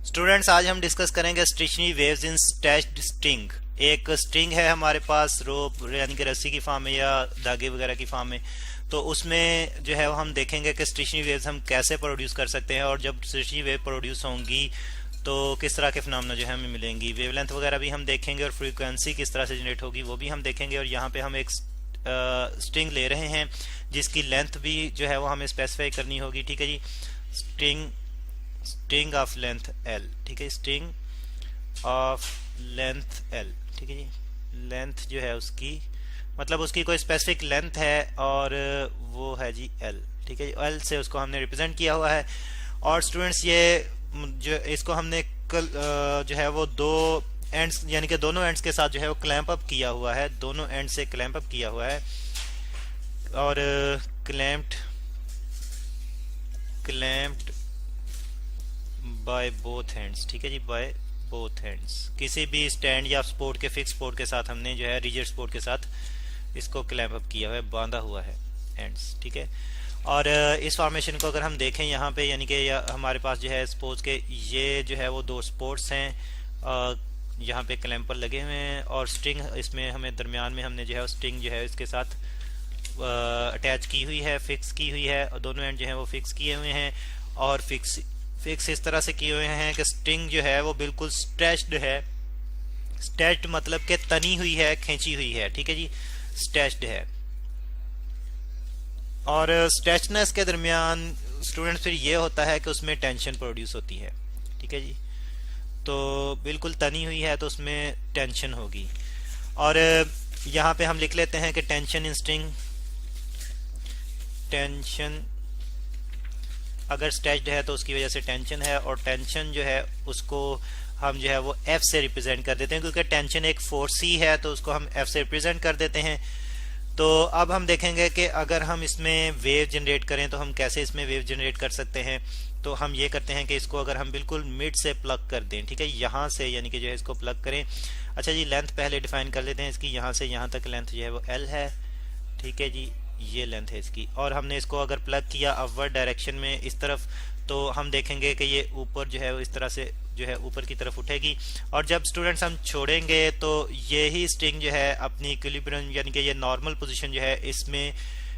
Students, आज हम discuss करेंगे स्टेशनरी वेव्स इन स्टैच्ड स्ट्रिंग। एक स्ट्रिंग है हमारे पास, रोप यानी कि रस्सी की फॉर्म में या धागे वगैरह की फॉर्म में। तो उसमें जो है वो हम देखेंगे कि स्टेशनरी वेव्स हम कैसे प्रोड्यूस कर सकते हैं, और जब स्टेशनरी वेव प्रोड्यूस होंगी तो किस तरह के फिनोमेना जो है हमें मिलेंगी। वेवलेंथ वगैरह भी हम देखेंगे और फ्रीक्वेंसी किस तरह से जनरेट होगी वो भी हम देखेंगे। और यहाँ पे हम एक स्ट्रिंग ले रहे हैं जिसकी लेंथ भी जो है वो हमें स्पेसिफाई करनी होगी। ठीक है जी, स्ट्रिंग ऑफ लेंथ एल। ठीक है, स्ट्रिंग ऑफ लेंथ एल। ठीक है जी, लेंथ जो है उसकी मतलब उसकी कोई स्पेसिफिक लेंथ है और वो है जी एल। ठीक है जी, एल से उसको हमने रिप्रेजेंट किया हुआ है। और स्टूडेंट्स, ये जो इसको हमने कल जो है वो दो एंड्स यानी कि दोनों एंड्स के साथ जो है वो क्लैंप अप किया हुआ है, दोनों एंड से क्लैंप अप किया हुआ है। और क्लैंप्ड बाय बोथ हैंड्स। ठीक है जी, बाय बोथ हैंड्स। किसी भी स्टैंड या सपोर्ट के फिक्स सपोर्ट के साथ हमने जो है रिजिड सपोर्ट के साथ इसको क्लैंप अप किया हुआ है, बांधा हुआ है एंड्स। ठीक है, और इस फॉर्मेशन को अगर हम देखें यहाँ पे, यानी कि हमारे पास जो है सपोज के ये जो है वो दो सपोर्ट्स हैं, यहाँ पे क्लैंपर लगे हुए हैं और स्ट्रिंग इसमें हमें दरमियान में हमने जो है स्ट्रिंग जो है इसके साथ अटैच की हुई है, फिक्स की हुई है, और दोनों एंड जो है वो फिक्स किए हुए हैं। और फिक्स इस तरह से किए हुए हैं कि स्ट्रिंग जो है वो बिल्कुल स्ट्रेच्ड है। स्ट्रेच्ड मतलब कि तनी हुई है, खींची हुई है। ठीक है जी, स्ट्रेच्ड है। और स्ट्रेचनेस के दरमियान स्टूडेंट्स फिर ये होता है कि उसमें टेंशन प्रोड्यूस होती है। ठीक है जी, तो बिल्कुल तनी हुई है तो उसमें टेंशन होगी। और यहाँ पे हम लिख लेते हैं कि टेंशन इन स्ट्रिंग, टेंशन अगर स्ट्रेच्ड है तो उसकी वजह से टेंशन है, और टेंशन जो है उसको हम जो है वो एफ से रिप्रेजेंट कर देते हैं, क्योंकि टेंशन एक फोर्स ही है तो उसको हम एफ से रिप्रेजेंट कर देते हैं। तो अब हम देखेंगे कि अगर हम इसमें वेव जनरेट करें तो हम कैसे इसमें वेव जनरेट कर सकते हैं। तो हम ये करते हैं कि इसको अगर हम बिल्कुल मिड से प्लग कर दें, ठीक है, यहाँ से यानी कि जो है इसको प्लग करें। अच्छा जी, लेंथ पहले डिफाइन कर लेते हैं इसकी। यहाँ से यहाँ तक लेंथ जो है वो एल है। ठीक है जी, ये लेंथ है इसकी। और हमने इसको अगर प्लग किया अपवर्ड डायरेक्शन में इस तरफ, तो हम देखेंगे कि ये ऊपर जो है वो इस तरह से जो है ऊपर की तरफ उठेगी। और जब स्टूडेंट्स हम छोड़ेंगे तो ये ही स्ट्रिंग जो है अपनी इक्विलिब्रियम यानी कि ये नॉर्मल पोजीशन जो है इसमें,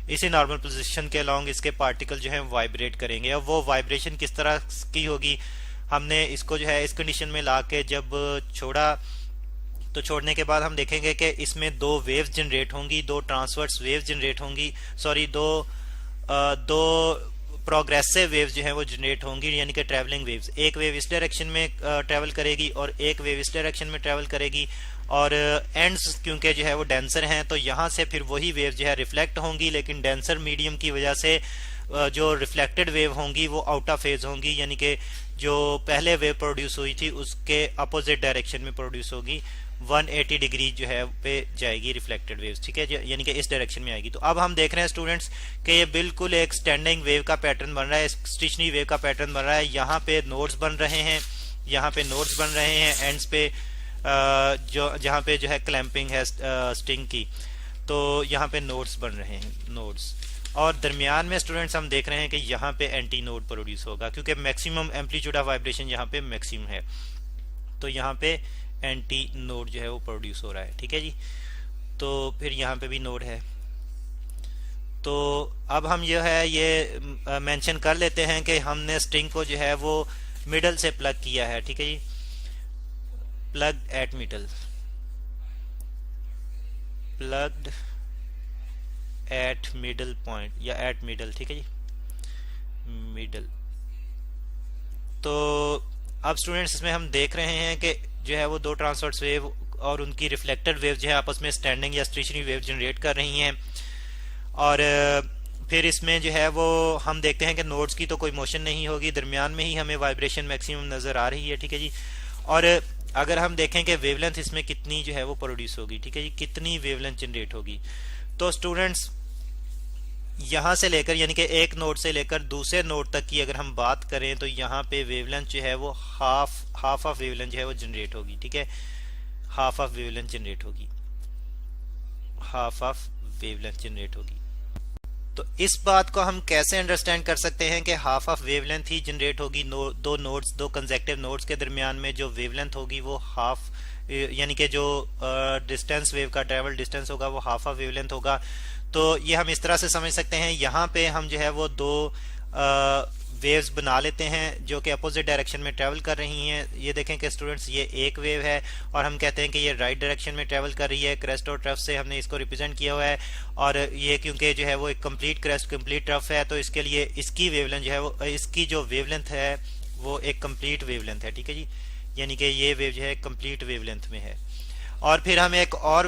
इसी नॉर्मल पोजीशन के अलोंग इसके पार्टिकल जो है वाइब्रेट करेंगे। और वो वाइब्रेशन किस तरह की होगी, हमने इसको जो है इस कंडीशन में ला के जब छोड़ा तो छोड़ने के बाद हम देखेंगे कि इसमें दो वेव्स जनरेट होंगी, दो ट्रांसवर्स वेव्स जनरेट होंगी, सॉरी दो प्रोग्रेसिव वेव्स जो है वो जनरेट होंगी, यानी कि ट्रैवलिंग वेव्स। एक वेव इस डायरेक्शन में ट्रैवल करेगी और एक वेव इस डायरेक्शन में ट्रैवल करेगी। और एंड्स क्योंकि जो है वो डेंसर हैं तो यहाँ से फिर वही वेव जो है रिफ्लेक्ट होंगी, लेकिन डेंसर मीडियम की वजह से जो रिफ्लेक्टेड वेव होंगी वो आउट ऑफ फेज होंगी, यानी कि जो पहले वेव प्रोड्यूस हुई थी उसके अपोजिट डायरेक्शन में प्रोड्यूस होगी। 180 डिग्री जो है पे जाएगी रिफ्लेक्टेड वेव्स। ठीक है, यानी कि इस डायरेक्शन में आएगी। तो अब हम देख रहे हैं स्टूडेंट्स कि ये बिल्कुल एक स्टैंडिंग वेव का पैटर्न बन रहा है, स्टेशनरी वेव का पैटर्न बन रहा है। यहाँ पे नोड्स बन रहे हैं, यहाँ पे नोड्स बन रहे हैं एंड्स पे, जो जहाँ पे जो है क्लैंपिंग है स्ट्रिंग की, तो यहाँ पे नोड्स बन रहे हैं, नोड्स। और दरमियान में स्टूडेंट्स हम देख रहे हैं कि यहाँ पे एंटी नोड प्रोड्यूस होगा, क्योंकि मैक्सिमम एम्पलीट्यूड ऑफ वाइब्रेशन यहाँ पे मैक्सिमम है, तो यहाँ पे एंटी नोड जो है वो प्रोड्यूस हो रहा है। ठीक है जी, तो फिर यहाँ पे भी नोड है। तो अब हम जो है ये मेंशन कर लेते हैं कि हमने स्ट्रिंग को जो है वो मिडल से प्लग किया है। ठीक है जी, plug at middle, plugged at middle point या एट मिडल। ठीक है जी, मिडल। तो अब स्टूडेंट्स इसमें हम देख रहे हैं कि जो है वो दो ट्रांसवर्स वेव और उनकी रिफ्लेक्टेड वेव जो है आपस में स्टैंडिंग या स्टेशनरी वेव जनरेट कर रही हैं। और फिर इसमें जो है वो हम देखते हैं कि नोड्स की तो कोई मोशन नहीं होगी, दरमियान में ही हमें वाइब्रेशन मैक्सिमम नजर आ रही है। ठीक है जी, और अगर हम देखें कि वेवलेंथ इसमें कितनी जो है वो प्रोड्यूस होगी, ठीक है जी, कितनी वेवलेंथ जनरेट होगी, तो स्टूडेंट्स यहाँ से लेकर यानी कि एक नोड से लेकर दूसरे नोड तक की अगर हम बात करें तो यहाँ पे वेवलेंथ जो है वो हाफ ऑफ वेवलेंथ जो है वो जनरेट होगी। ठीक है, हाफ ऑफ वेवलेंथ जनरेट होगी, हाफ ऑफ वेवलेंथ जनरेट होगी। तो इस बात को हम कैसे अंडरस्टैंड कर सकते हैं कि half of wavelength he generate होगी, दो नोड्स, दो कंसेक्टिव नोड्स के दरमियान में जो वेवलेंथ होगी वो हाफ, यानी कि जो डिस्टेंस वेव का ट्रेवल डिस्टेंस होगा वो हाफ ऑफ वेवलेंथ होगा। तो ये हम इस तरह से समझ सकते हैं, यहाँ पे हम जो है वो दो वेव्स बना लेते हैं जो कि अपोजिट डायरेक्शन में ट्रेवल कर रही हैं। ये देखें कि स्टूडेंट्स ये एक वेव है और हम कहते हैं कि ये राइट डायरेक्शन में ट्रेवल कर रही है, क्रेस्ट और ट्रफ से हमने इसको रिप्रेजेंट किया हुआ है। और ये क्योंकि जो है वो एक कंप्लीट क्रेस्ट कंप्लीट ट्रफ है, तो इसके लिए इसकी वेवलेंथ जो है वो, इसकी जो वेवलेंथ है वो एक कंप्लीट वेवलेंथ है, ठीक है जी, यानी कि ये वेव जो है कंप्लीट वेवलेंथ में है। और फिर हम एक और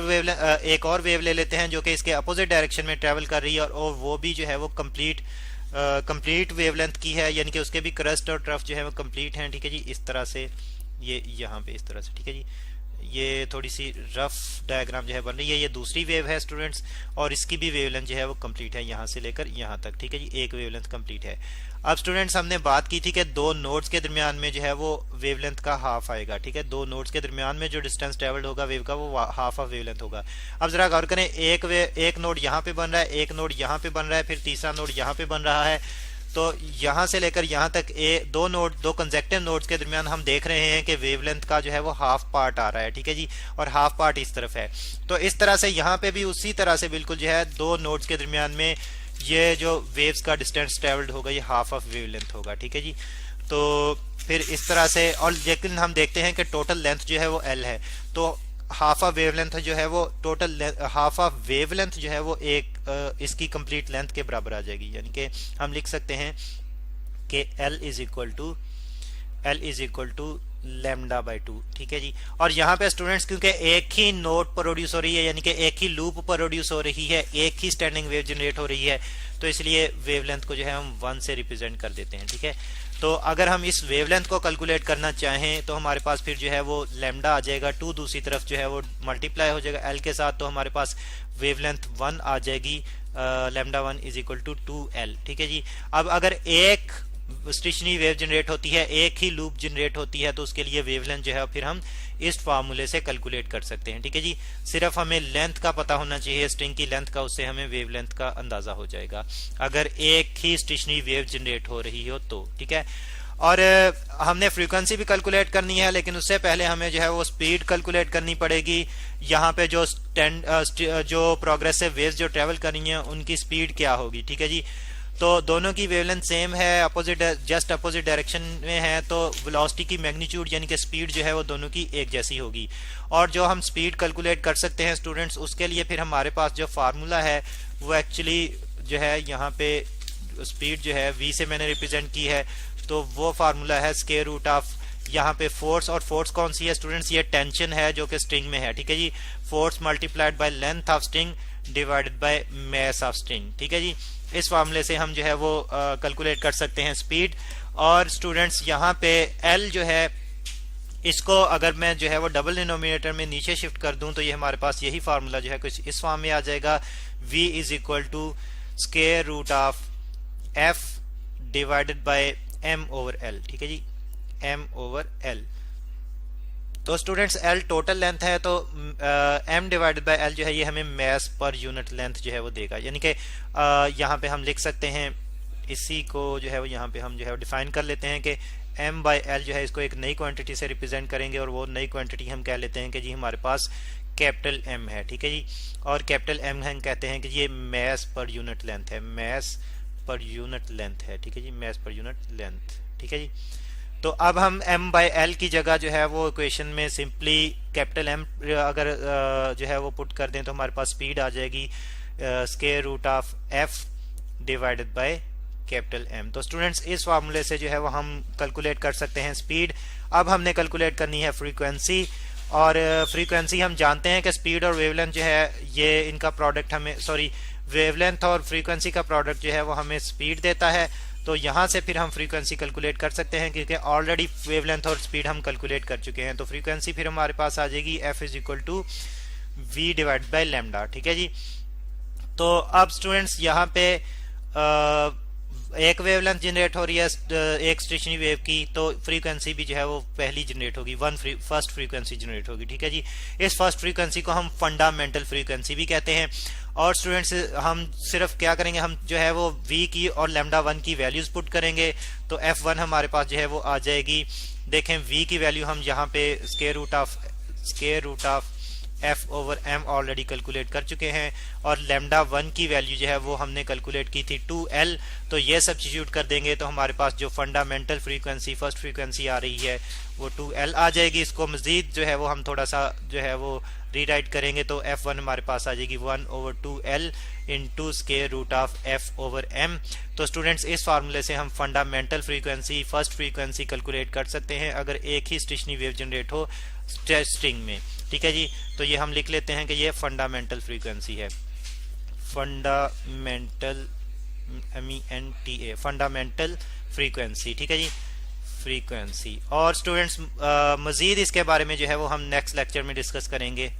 वेव ले लेते हैं जो कि इसके अपोजिट डायरेक्शन में ट्रेवल कर रही है और वो भी जो है वो कंप्लीट वेवलेंथ की है, यानी कि उसके भी क्रस्ट और ट्रफ जो है वो कंप्लीट हैं, ठीक है जी। इस तरह से ये यहाँ पे इस तरह से, ठीक है जी। ये थोड़ी सी रफ डायग्राम जो है बन रही है, ये दूसरी वेव है स्टूडेंट्स, और इसकी भी वेवलेंथ जो है वो कंप्लीट है यहाँ से लेकर यहाँ तक, ठीक है जी, एक वेवलेंथ कंप्लीट है। अब स्टूडेंट्स हमने बात की थी कि दो नोड्स के दरमियान में जो है वो वेवलेंथ का हाफ आएगा, ठीक है। दो नोड्स के दरमियान में जो डिस्टेंस ट्रेवल्ड होगा वेव का वो हाफ ऑफ वेवलेंथ होगा। अब जरा गौर करें, एक नोड यहाँ पे बन रहा है, एक नोड यहाँ पे बन रहा है, फिर तीसरा नोड यहाँ पे बन रहा है। तो यहाँ से लेकर यहाँ तक दो कंसेक्टिव नोड्स के दरमियान हम देख रहे हैं कि वेवलेंथ का जो है वो हाफ पार्ट आ रहा है, ठीक है जी, और हाफ पार्ट इस तरफ है। तो इस तरह से यहाँ पे भी उसी तरह से बिल्कुल जो है दो नोड्स के दरमियान में ये जो वेव्स का डिस्टेंस ट्रेवल्ड होगा ये हाफ ऑफ वेवलेंथ होगा, ठीक है जी। तो फिर इस तरह से, और लेकिन हम देखते हैं कि टोटल लेंथ जो है वो L है, तो हाफ ऑफ वेवलेंथ जो है वो हाफ ऑफ वेवलेंथ जो है वो इसकी कंप्लीट लेंथ के बराबर आ जाएगी, यानी कि हम लिख सकते हैं कि L is equal to lambda by 2, ठीक है जी। और यहाँ पे स्टूडेंट्स क्योंकि एक ही नोड प्रोड्यूस हो रही है, यानी कि एक ही लूप प्रोड्यूस हो रही है, एक ही स्टैंडिंग वेव जनरेट हो रही है, तो इसलिए वेवलेंथ को जो है हम 1 से रिप्रेजेंट कर देते हैं, ठीक है। तो अगर हम इस वेवलेंथ को कैलकुलेट करना चाहें तो हमारे पास फिर जो है वो लैम्डा आ जाएगा, 2 दूसरी तरफ जो है वो मल्टीप्लाई हो जाएगा L के साथ, तो हमारे पास वेवलेंथ 1 आ जाएगी, lambda 1 is equal to 2L, ठीक है जी। अब अगर एक स्टेशनरी वेव जनरेट होती है, एक ही लूप जनरेट होती है, तो उसके लिए वेवलेंथ जो है फिर हम इस फार्मूले से कैलकुलेट कर सकते हैं, ठीक है जी। सिर्फ हमें लेंथ का पता होना चाहिए, स्ट्रिंग की लेंथ का, उससे हमें वेवलेंथ का अंदाजा हो जाएगा अगर एक ही स्टेशनरी वेव जनरेट हो रही हो तो, ठीक है। और हमने फ्रीक्वेंसी भी कैलकुलेट करनी है, लेकिन उससे पहले हमें जो है वो स्पीड कैलकुलेट करनी पड़ेगी। यहाँ पे जो प्रोग्रेसिव वेव्स जो ट्रेवल कर रही हैं उनकी स्पीड क्या होगी, ठीक है जी। तो दोनों की वेवलेंथ सेम है, जस्ट अपोजिट डायरेक्शन में है, तो वेलोसिटी की मैग्नीट्यूड यानी कि स्पीड जो है वो दोनों की एक जैसी होगी। और जो हम स्पीड कैलकुलेट कर सकते हैं स्टूडेंट्स, उसके लिए फिर हमारे पास जो फार्मूला है वो एक्चुअली जो है यहाँ पे स्पीड जो है v से मैंने रिप्रेजेंट की है, तो वो फार्मूला है स्क्वायर रूट ऑफ यहाँ पे फोर्स, और फोर्स कौन सी है स्टूडेंट्स, ये टेंशन है जो कि स्ट्रिंग में है, ठीक है जी। Force multiplied by length of string divided by mass of string, ठीक है जी। इस फार्मूले से हम जो है वो कैलकुलेट कर सकते हैं स्पीड। और स्टूडेंट्स यहाँ पे L जो है, इसको अगर मैं जो है वो डबल डिनोमिनेटर में नीचे शिफ्ट कर दूं तो ये हमारे पास यही फार्मूला जो है कुछ इस फॉर्म में आ जाएगा, v is equal to square root of f divided by m over l, ठीक है जी, m ओवर l। तो स्टूडेंट्स L टोटल लेंथ है, तो m डिवाइडेड बाय L जो है ये हमें मास पर यूनिट लेंथ जो है वो देगा, यानी कि यहाँ पे हम लिख सकते हैं, इसी को जो है वो यहाँ पे हम जो है डिफाइन कर लेते हैं कि m बाय L जो है इसको एक नई क्वांटिटी से रिप्रेजेंट करेंगे, और वो नई क्वांटिटी हम कह लेते हैं कि जी हमारे पास कैपिटल M है, ठीक है जी। और कैपिटल M हम कहते हैं कि ये मास पर यूनिट लेंथ है, मास पर यूनिट लेंथ है, ठीक है जी, मास पर यूनिट लेंथ, ठीक है जी। तो अब हम m बाई l की जगह जो है वो इक्वेशन में सिंपली कैपिटल M अगर जो है वो पुट कर दें तो हमारे पास स्पीड आ जाएगी square root of f divided by capital M। तो स्टूडेंट्स इस फार्मूले से जो है वो हम कैलकुलेट कर सकते हैं स्पीड। अब हमने कैलकुलेट करनी है फ्रीक्वेंसी, और फ्रीक्वेंसी हम जानते हैं कि स्पीड और वेवलेंथ जो है ये इनका प्रोडक्ट हमें, सॉरी, वेवलेंथ और फ्रीक्वेंसी का प्रोडक्ट जो है वो हमें स्पीड देता है। तो यहाँ से फिर हम फ्रीक्वेंसी कैलकुलेट कर सकते हैं क्योंकि ऑलरेडी वेवलेंथ और स्पीड हम कैलकुलेट कर चुके हैं। तो फ्रीक्वेंसी फिर हमारे पास आ जाएगी f is equal to v divide by lambda, ठीक है जी। तो अब स्टूडेंट्स यहाँ पे एक वेवलेंथ जनरेट हो रही है एक स्टेशनरी वेव की, तो फ्रीक्वेंसी भी जो है वो पहली जनरेट होगी, फर्स्ट फ्रीक्वेंसी जनरेट होगी, ठीक है जी। इस फर्स्ट फ्रीक्वेंसी को हम फंडामेंटल फ्रीक्वेंसी भी कहते हैं। और स्टूडेंट्स हम सिर्फ क्या करेंगे, हम जो है वो v की और लैम्डा 1 की वैल्यूज पुट करेंगे तो f1 हमारे पास जो है वो आ जाएगी। देखें v की वैल्यू हम यहाँ पे square root of f over m already calculate कर चुके हैं और लैम्डा 1 की वैल्यू जो है वो हमने कैलकुलेट की थी 2l। तो ये सब्स्टिट्यूट कर देंगे तो हमारे पास जो फंडामेंटल फ्रीक्वेंसी फर्स्ट फ्रीक्वेंसी आ रही है वो 2l आ जाएगी। इसको मजीद जो है वो हम थोड़ा सा जो है वो रीराइट करेंगे तो f1 हमारे पास आ जाएगी 1 over 2l into square root of f over m। तो स्टूडेंट्स इस फार्मूले से हम fundamental frequency first frequency calculate कर सकते हैं अगर एक ही स्टेशनरी वेव जनरेट हो स्ट्रिंग में। ठीक है जी, तो ये हम लिख लेते हैं कि ये फंडामेंटल फ्रीक्वेंसी है, फंडामेंटल MENTA फंडामेंटल फ्रीक्वेंसी। ठीक है जी, फ्रीक्वेंसी। और स्टूडेंट्स मजीद इसके बारे में जो है वो हम नेक्स्ट लेक्चर में डिस्कस करेंगे।